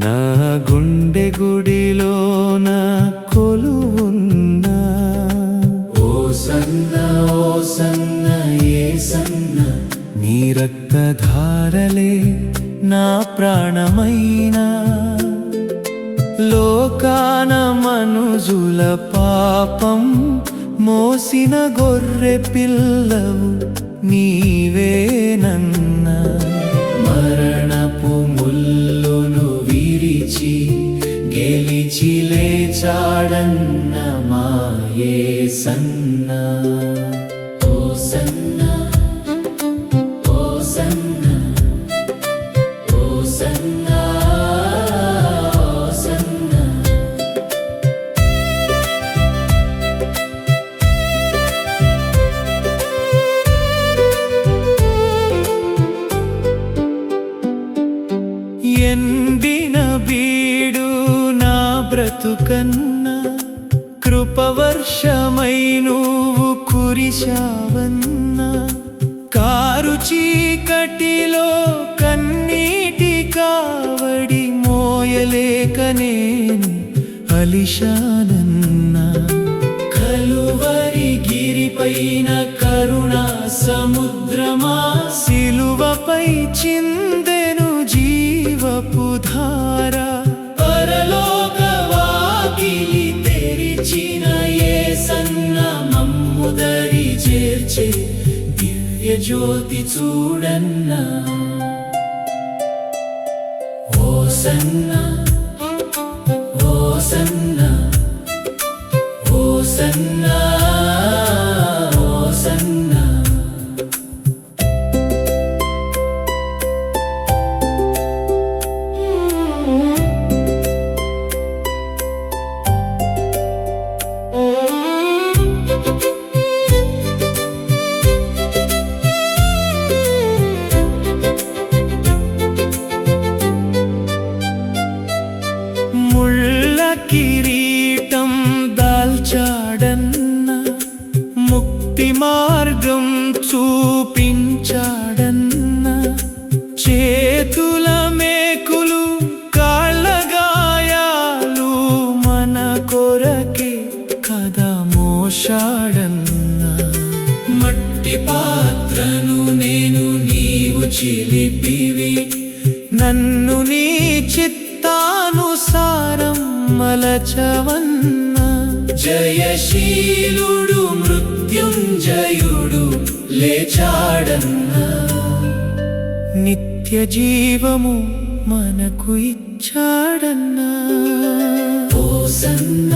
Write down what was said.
నా గుండె గుడిలోన కొలువున్నా ఓసన్న ఓసన్న యేసన్న నీ రక్తధారలే నా ప్రాణమైనా లోకాన మనుజుల పాపం మోసిన గొర్రె పిల్లవు నీవేనన్నా మరణపు ముల్లును విరిచి గెలిచి లేచాడన్న మా యేసన్న ఓసన్న ఓసన్న ఓసన్న ఓసన్న ఎండిన బీడు నా బ్రతుకన్నా కృపవర్షమై నువ్వు కురిశావన్నా కారు చీకటిలో కన్నీటి కావడి మోయలేక నేను అలిశానన్నా కలువరి గిరిపైన కరుణా సముద్రమా సిలువపై చిందెను జీవపు ధార పరలోక వాకిలి తెరిచిన యేసన్న మమ్ము దరి చేర్చే దివ్య జ్యోతి చూడన్నా ఓసన్న ఓసన్న ఓసన్న ఓసన్న ముళ్ళ కిరీటం దాల్చాడన్నా ముక్తి మార్గం చూపించాడన్నా చేతుల మేకులు కాళ్ళ గాయాలు మన కొరకే కదా మోశాడన్నా మట్టి పాత్రను నేను నీవు చిలిపివి నన్ను నీ చిత్తానుసారం మలచవన్నా జయశీలుడు మృత్యుంజయుడు లేచాడన్నా నిత్య జీవము మనకు ఇచ్చాడన్నా ఓసన్న